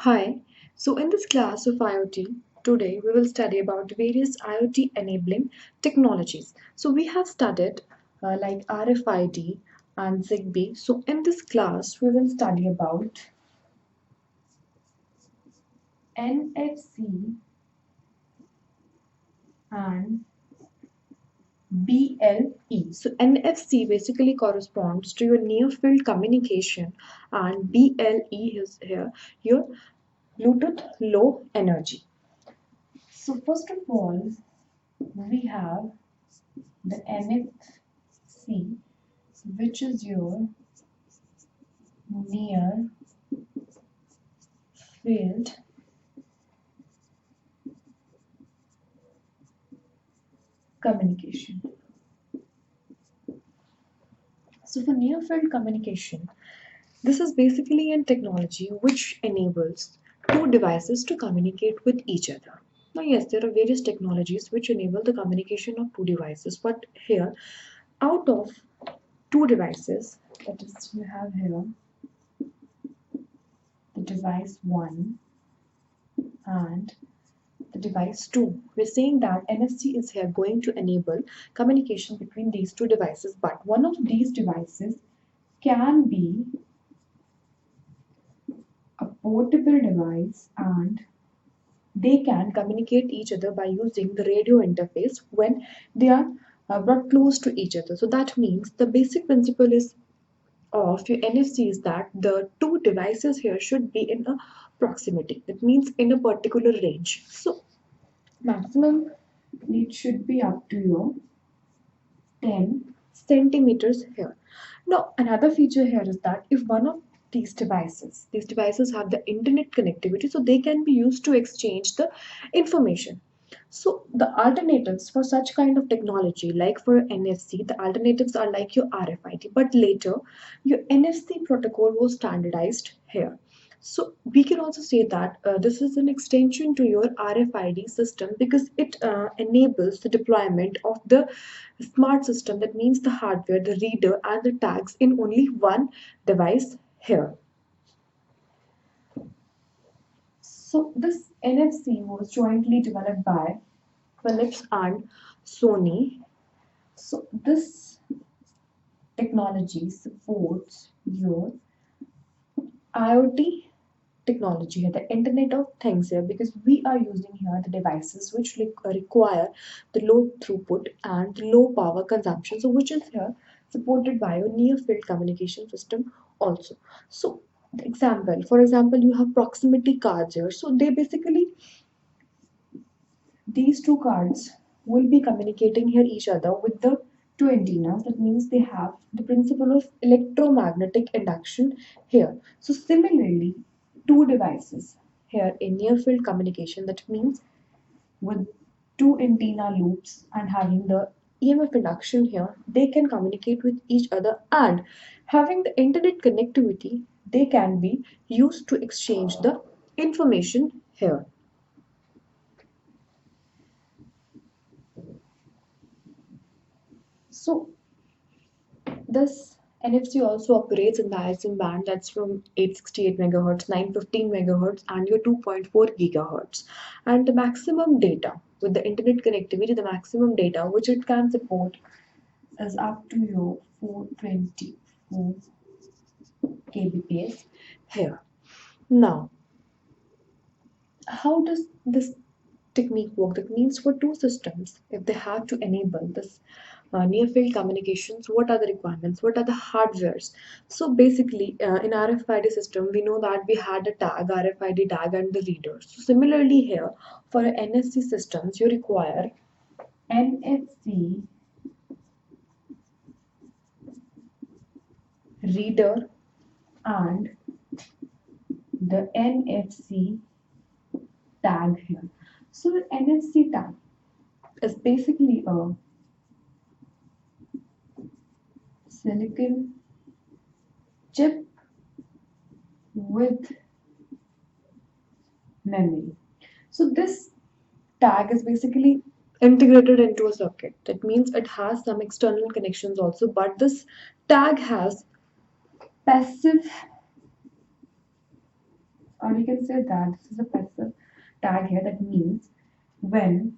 Hi, so in this class of IoT, today we will study about various IoT enabling technologies. So we have studied like RFID and ZigBee. So in this class, we will study about NFC and BLE. So NFC basically corresponds to your near field communication, and BLE is here your Bluetooth low energy. So first of all, we have the NFC, which is your near field communication. So for near field communication, this is basically a technology which enables two devices to communicate with each other. Now, yes, there are various technologies which enable the communication of two devices, but here, out of two devices, that is, you have here the device 1 and the device 2. We're saying that NFC is here going to enable communication between these two devices, but one of these devices can be a portable device and they can communicate each other by using the radio interface when they are brought close to each other. So that means the basic principle is of your NFC is that the two devices here should be in a proximity. That means in a particular range. So maximum it should be up to your 10 centimeters here. Now, another feature here is that if one of these devices have the internet connectivity, so they can be used to exchange the information. So the alternatives for such kind of technology, like for NFC, the alternatives are like your RFID, but later your NFC protocol was standardized here. So we can also say that this is an extension to your RFID system because it enables the deployment of the smart system. That means the hardware, the reader, and the tags in only one device here. So this NFC was jointly developed by Philips and Sony. So this technology supports your IoT technology here, the Internet of Things here, because we are using here the devices which require the low throughput and the low power consumption, so which is here supported by a near field communication system also. So the example, for example, you have proximity cards here. So they basically these two cards will be communicating here each other with the two antennas. That means they have the principle of electromagnetic induction here. So similarly, two devices here in near field communication, that means with two antenna loops and having the EMF induction here, they can communicate with each other, and having the internet connectivity, they can be used to exchange the information here. So this NFC also operates in the ISM band, that's from 868 megahertz, 915 megahertz, and your 2.4 gigahertz. And the maximum data with the internet connectivity, the maximum data which it can support is up to your 424 kbps here. Now, how does this technique work? That means for two systems, if they have to enable this near field communications, what are the requirements? What are the hardwares? So basically, in RFID system, we know that we had a tag, RFID tag, and the reader. So similarly here, for NFC systems, you require NFC reader and the NFC tag here. So the NFC tag is basically a silicon chip with memory. So this tag is basically integrated into a circuit. That means it has some external connections also, but this tag has passive Or we can say that this is a passive tag here. That means when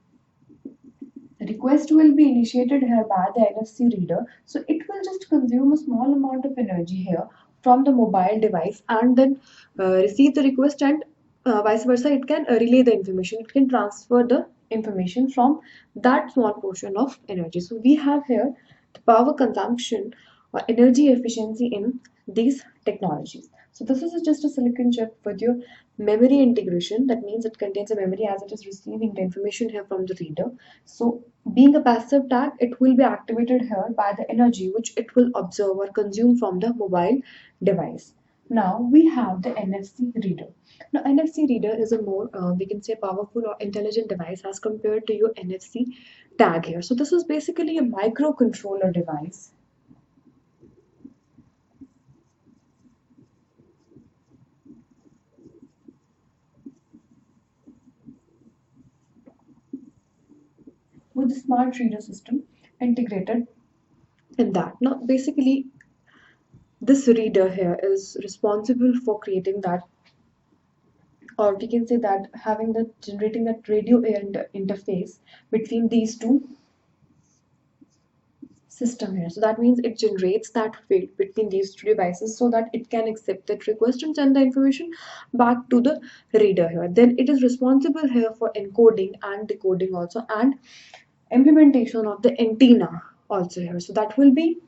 the request will be initiated here by the NFC reader, so it will just consume a small amount of energy here from the mobile device and then receive the request, and vice versa, it can relay the information, it can transfer the information from that small portion of energy. So we have here the power consumption or energy efficiency in these technologies. So this is just a silicon chip with your memory integration. That means it contains a memory as it is receiving the information here from the reader. So being a passive tag, it will be activated here by the energy which it will observe or consume from the mobile device. Now we have the NFC reader. Now NFC reader is a more we can say powerful or intelligent device as compared to your NFC tag here. So this is basically a microcontroller device with a smart reader system integrated in that. Now basically this reader here is responsible for creating that, or we can say that having the generating that radio interface between these two system here. So that means it generates that field between these two devices so that it can accept that request and send the information back to the reader here. Then it is responsible here for encoding and decoding also, and implementation of the antenna also here. So that will be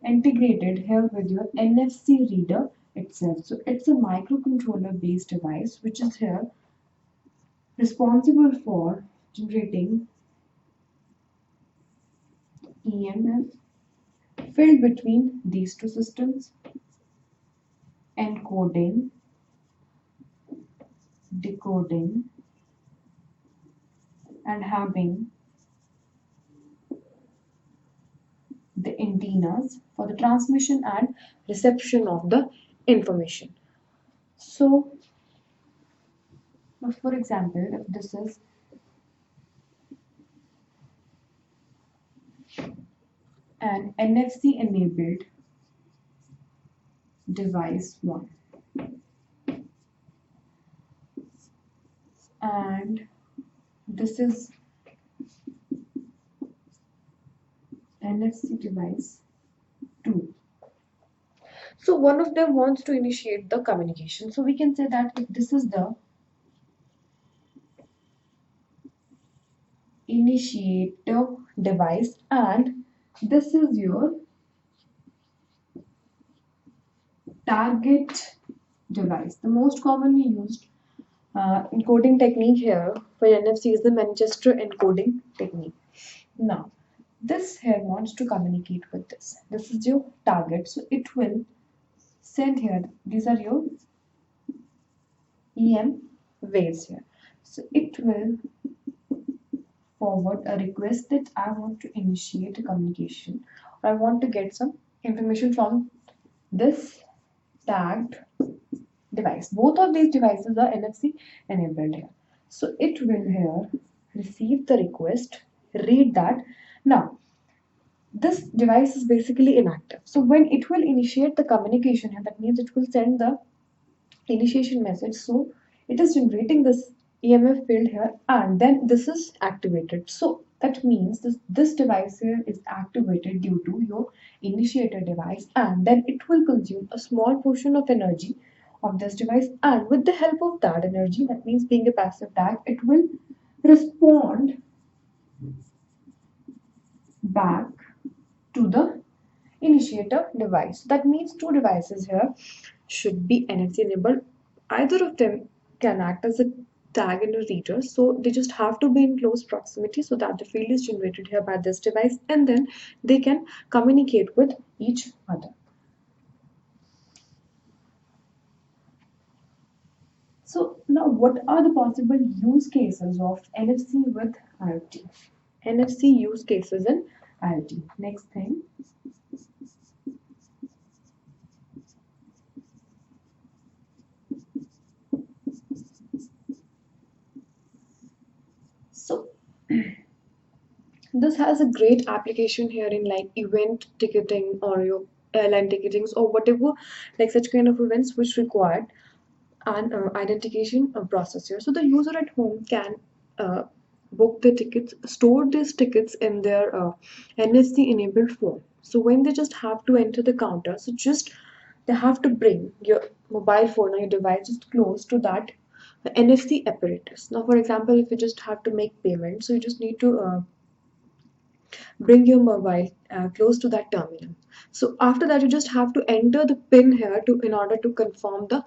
integrated here with your NFC reader itself. So it's a microcontroller based device which is here responsible for generating EMF filled between these two systems, encoding, decoding, and having the antennas for the transmission and reception of the information. So, for example, if this is an NFC enabled device 1, and this is NFC device 2. So one of them wants to initiate the communication. So we can say that if this is the initiator device and this is your target device. The most commonly used encoding technique here for NFC is the Manchester encoding technique. Now, this here wants to communicate with this. This is your target, so it will send here. These are your EM waves here. So it will forward a request that I want to initiate a communication, or I want to get some information from this tagged device. Both of these devices are NFC enabled here. So it will here receive the request, read that. Now, this device is basically inactive. So when it will initiate the communication here, that means it will send the initiation message. So it is generating this EMF field here and then this is activated. So that means this device here is activated due to your initiator device, and then it will consume a small portion of energy of this device, and with the help of that energy, that means being a passive tag, it will respond back to the initiator device. That means two devices here should be NFC enabled. Either of them can act as a tag and a reader, so they just have to be in close proximity so that the field is generated here by this device and then they can communicate with each other. So now what are the possible use cases of NFC with IoT? NFC use cases in IoT. Next thing. So this has a great application here in like event ticketing or your airline ticketings or whatever like such kind of events which require and identification process here. So the user at home can uh, book the tickets, store these tickets in their NFC enabled phone. So when they just have to enter the counter, so just they have to bring your mobile phone or your device just close to that NFC apparatus. Now, for example, if you just have to make payment, so you just need to bring your mobile close to that terminal. So after that, you just have to enter the pin here to in order to confirm the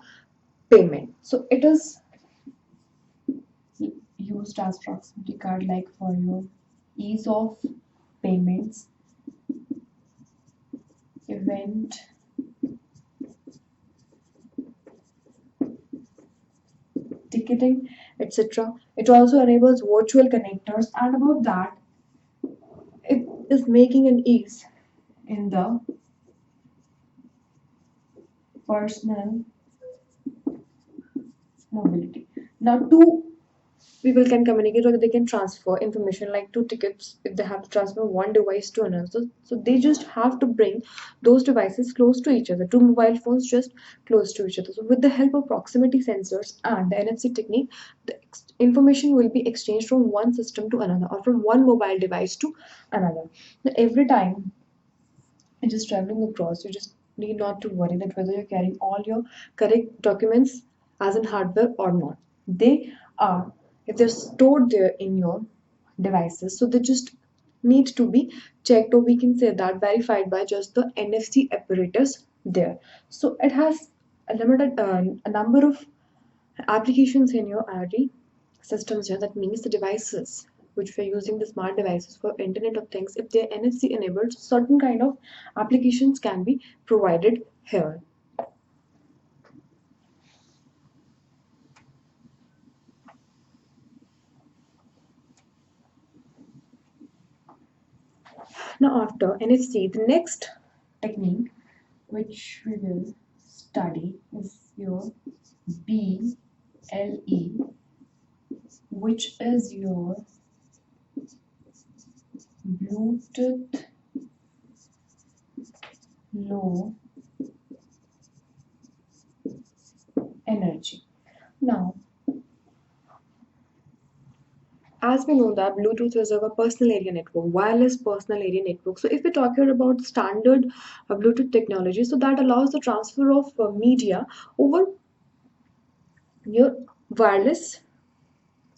payment. So it is used as proximity card like for your ease of payments, event ticketing, etc. It also enables virtual connectors, and above that, it is making an ease in the personal mobility. Now, two people can communicate or they can transfer information like two tickets if they have to transfer one device to another. So they just have to bring those devices close to each other, two mobile phones just close to each other. So with the help of proximity sensors and the NFC technique, the information will be exchanged from one system to another or from one mobile device to another. Now, every time you're just traveling across, you just need not to worry that whether you're carrying all your correct documents as in hardware or not. They are, if they're stored there in your devices, so they just need to be checked, or we can say that verified by just the NFC apparatus there. So it has a limited a number of applications in your IoT systems here. That means the devices which we're using, the smart devices for Internet of Things, if they're NFC enabled, certain kind of applications can be provided here. Now after NFC, the next technique which we will study is your BLE, which is your Bluetooth Low Energy. Now, as we know that Bluetooth is our personal area network, wireless personal area network. So if we talk here about standard Bluetooth technology, so that allows the transfer of media over your wireless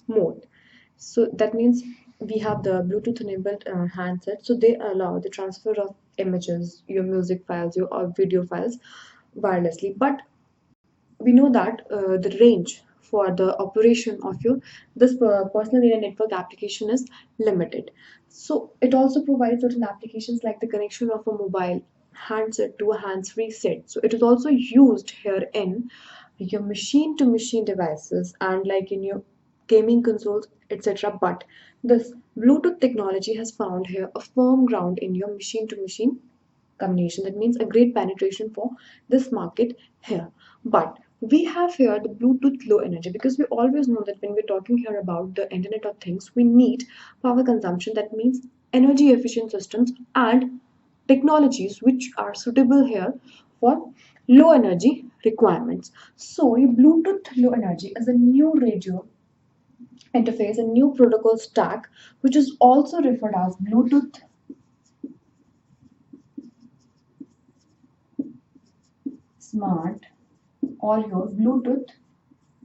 mode. So that means we have the Bluetooth enabled handset. So they allow the transfer of images, your music files, your video files wirelessly. But we know that the range for the operation of your this personal area network application is limited. So it also provides certain applications like the connection of a mobile handset to a hands-free set. So it is also used here in your machine to machine devices and like in your gaming consoles, etc. But this Bluetooth technology has found here a firm ground in your machine to machine combination. That means a great penetration for this market here. But we have here the Bluetooth low energy, because we always know that when we're talking here about the Internet of Things, we need power consumption. That means energy efficient systems and technologies which are suitable here for low energy requirements. So your Bluetooth low energy is a new radio interface, a new protocol stack, which is also referred as Bluetooth Smart or your Bluetooth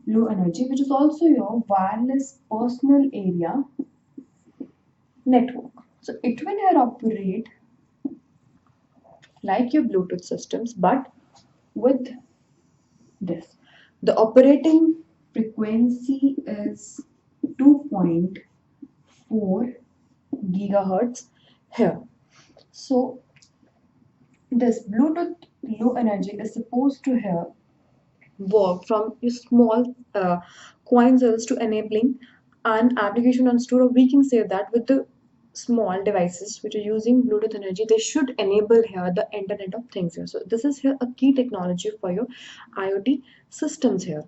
Low Energy, which is also your wireless personal area network. So it will here operate like your Bluetooth systems, but with this. The operating frequency is 2.4 gigahertz here. So this Bluetooth low energy is supposed to here work from small coin cells to enabling an application on store. We can say that with the small devices which are using Bluetooth energy, they should enable here the Internet of Things here. So this is here a key technology for your IoT systems here.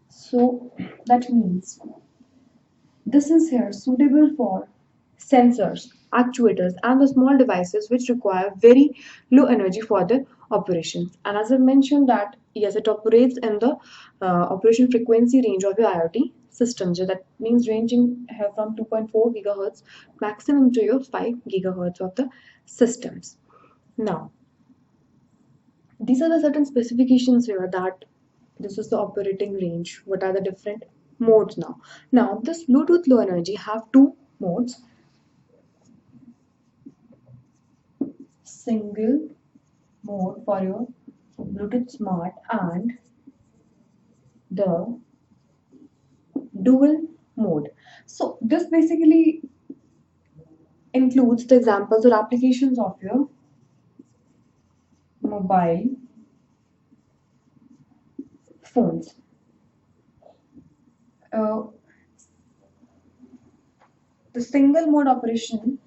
So that means this is here suitable for sensors, actuators, and the small devices which require very low energy for their operations. And as I mentioned that yes, it operates in the operation frequency range of your IoT systems. So that means ranging here from 2.4 gigahertz maximum to your 5 gigahertz of the systems. Now, these are the certain specifications here that this is the operating range. What are the different modes now? Now, this Bluetooth Low Energy have two modes: single mode for your Bluetooth Smart and the dual mode. So this basically includes the examples or applications of your mobile phones. Uh, the single mode operation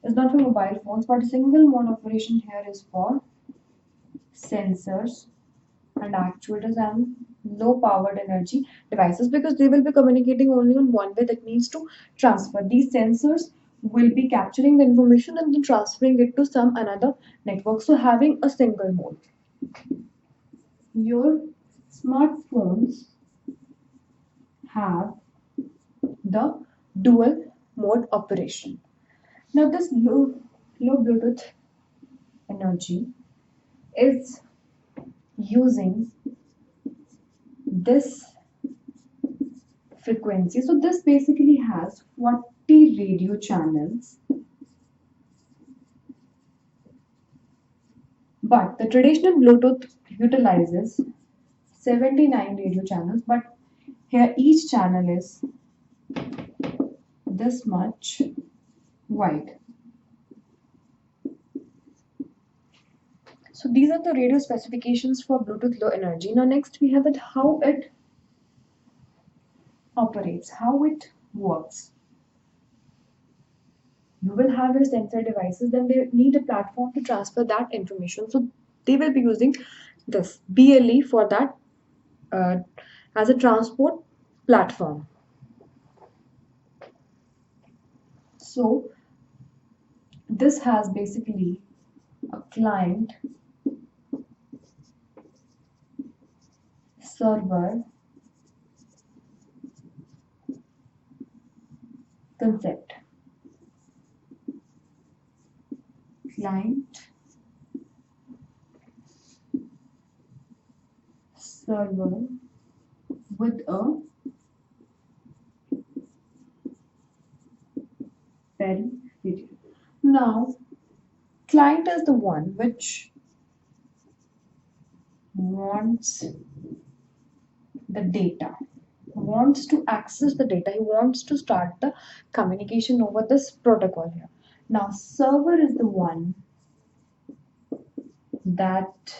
is not for mobile phones, but single mode operation here is for sensors and actuators and low powered energy devices, because they will be communicating only on one way. That means to transfer, these sensors will be capturing the information and then transferring it to some another network. So having a single mode, your smartphones have the dual mode operation. Now this low Bluetooth energy is using this frequency. So this basically has 40 radio channels, but the traditional Bluetooth utilizes 79 radio channels, but here each channel is this much wide. So these are the radio specifications for Bluetooth Low Energy. Now next we have it how it operates, how it works. You will have your sensor devices, then they need a platform to transfer that information. So they will be using this BLE for that uh, as a transport platform. So this has basically a client server concept. Client server with a peripheral. Now, client is the one which wants the data, wants to access the data, he wants to start the communication over this protocol here. Now, server is the one that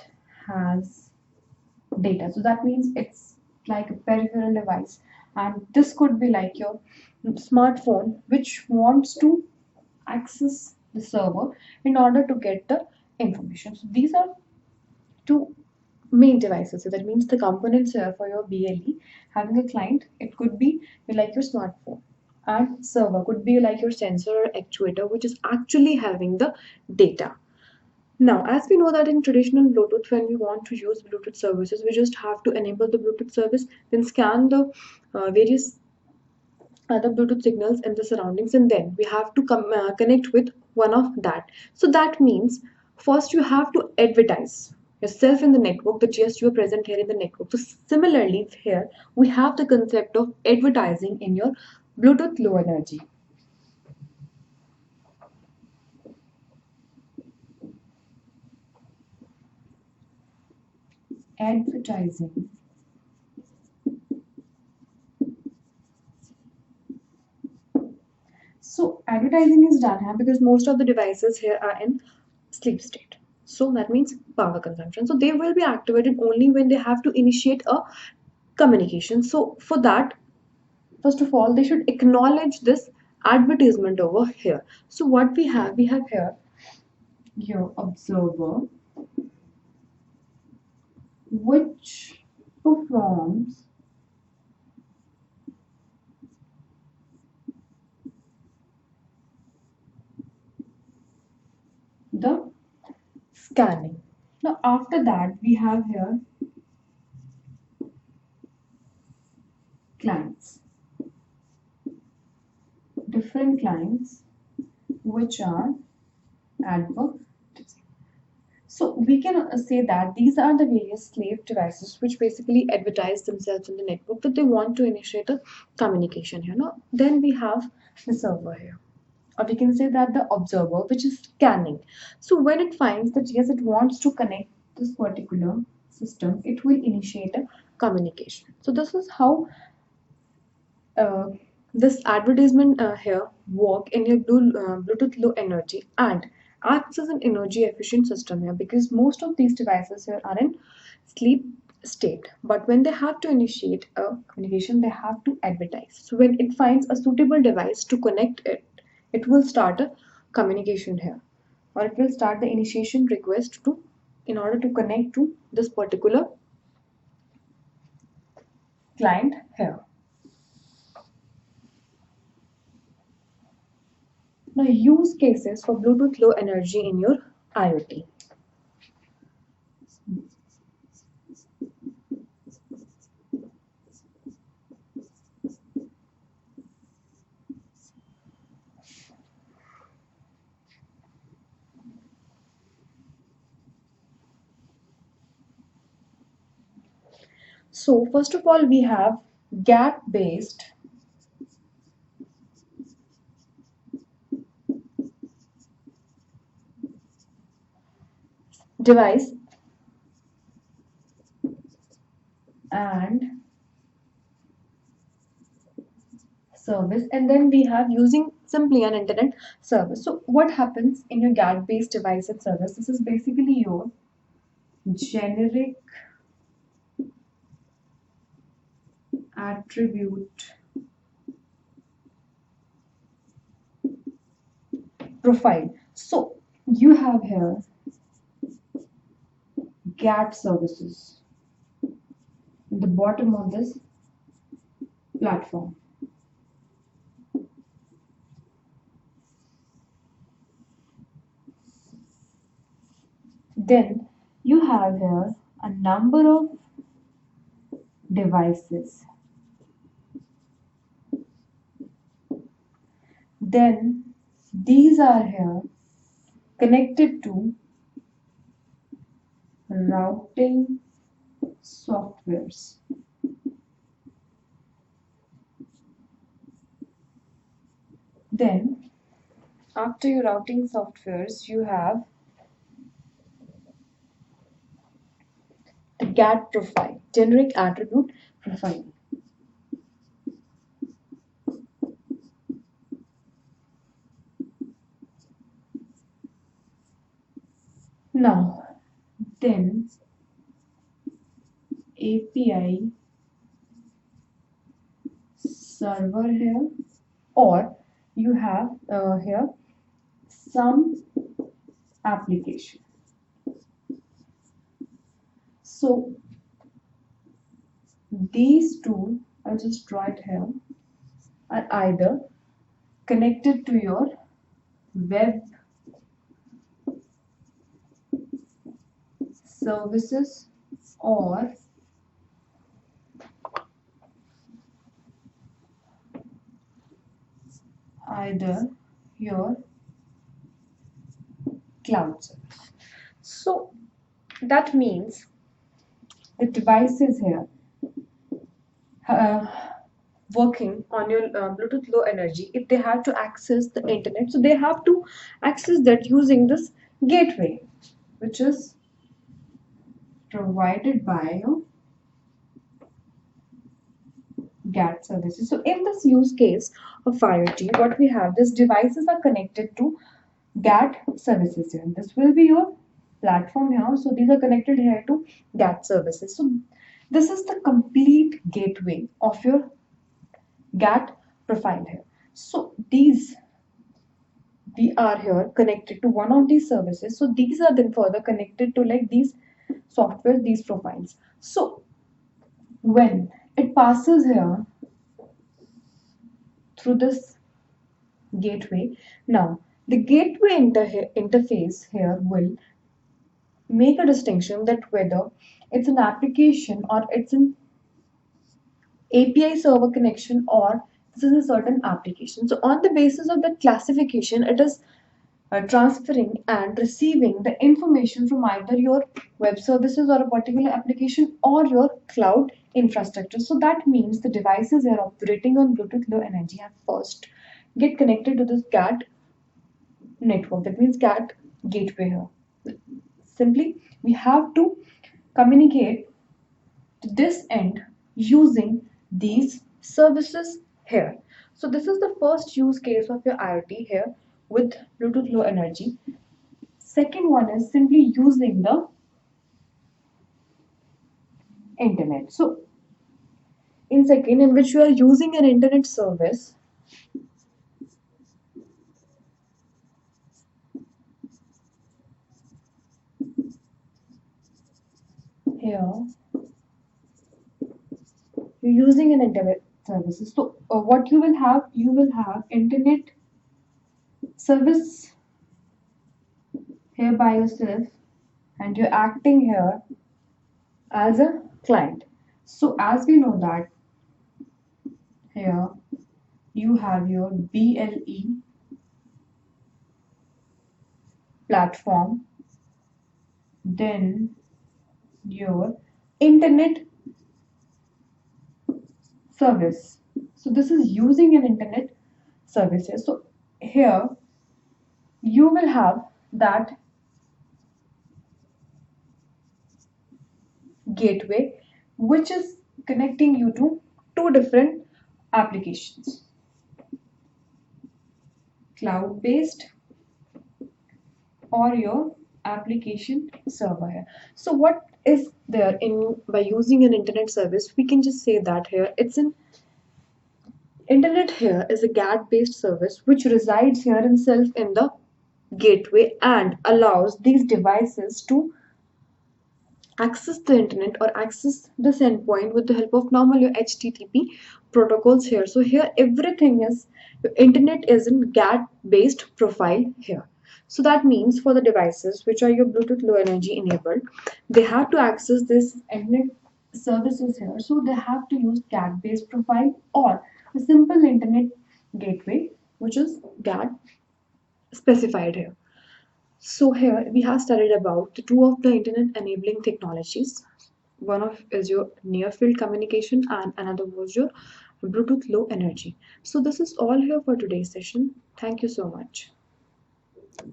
has data. So that means it's like a peripheral device, and this could be like your smartphone which wants to access the server in order to get the information. So these are two main devices. So that means the components here for your BLE, having a client, it could be like your smartphone, and server could be like your sensor or actuator which is actually having the data. Now, as we know that in traditional Bluetooth, when we want to use Bluetooth services, we just have to enable the Bluetooth service, then scan the various other Bluetooth signals in the surroundings, and then we have to connect with one of that. So that means first you have to advertise yourself in the network that yes, you are present here in the network. So similarly, here we have the concept of advertising in your Bluetooth Low Energy. Advertising. So advertising is done here because most of the devices here are in sleep state. So that means power consumption. So they will be activated only when they have to initiate a communication. So for that, first of all, they should acknowledge this advertisement over here. So what we have here your observer, which performs the scanning. Now after that we have here clients, different clients which are advertising. So we can say that these are the various slave devices which basically advertise themselves in the network that they want to initiate a communication here. Now then we have the server here, or we can say that the observer which is scanning. So when it finds that yes, it wants to connect this particular system, it will initiate a communication. So this is how uh, this advertisement here work in your Bluetooth low energy and acts as an energy efficient system here, because most of these devices here are in sleep state, but when they have to initiate a communication they have to advertise. So when it finds a suitable device to connect it, it will start a communication here, or it will start the initiation request to in order to connect to this particular client here. Now, use cases for Bluetooth Low Energy in your IoT. So, first of all, we have gap-based device and service, and then we have using simply an internet service. So, what happens in your gap-based device and service? This is basically your generic attribute profile. So, you have here GAT services at the bottom of this platform. Then you have here a number of devices. Then these are here connected to routing softwares. Then after your routing softwares, you have the GAT profile, generic attribute profile. Now, then API server here, or you have here some application. So these two, I'll just draw it here, are either connected to your web services or either your cloud service. So that means the devices here uh, working on your Bluetooth low energy, if they have to access the internet, so they have to access that using this gateway, which is provided by your GAT services. So in this use case of IoT, what we have is devices are connected to GAT services here. This will be your platform here. So these are connected here to GAT services. So this is the complete gateway of your GAT profile here. So these we are here connected to one of these services. So these are then further connected to like these software, these profiles. So when it passes here through this gateway, now the gateway interface here will make a distinction that whether it's an application or it's an API server connection or this is a certain application. So on the basis of that classification, it is transferring and receiving the information from either your web services or a particular application or your cloud infrastructure. So that means the devices are operating on Bluetooth Low Energy have first get connected to this GAT network. That means GAT gateway here. Simply, we have to communicate to this end using these services here. So this is the first use case of your IoT here with Bluetooth Low Energy. Second one is simply using the internet. So in second, in which you are using an internet service, here you're using an internet services. So what you will have internet service here by yourself, and you're acting here as a client. So as we know that here you have your BLE platform, then your internet service. So this is using an internet service here. So here you will have that gateway which is connecting you to two different applications, cloud based or your application server here. So what is there in by using an internet service? We can just say that here it's an internet here is a GAT based service which resides here itself in the gateway and allows these devices to access the internet or access this endpoint with the help of normal your HTTP protocols here. So here everything is internet is in GAT based profile here. So that means for the devices which are your Bluetooth Low Energy enabled, they have to access this internet services here. So they have to use GAT based profile or a simple internet gateway which is GAT specified here. So here we have studied about the two of the internet enabling technologies. One of is your near field communication and another was your Bluetooth Low Energy. So this is all here for today's session. Thank you so much.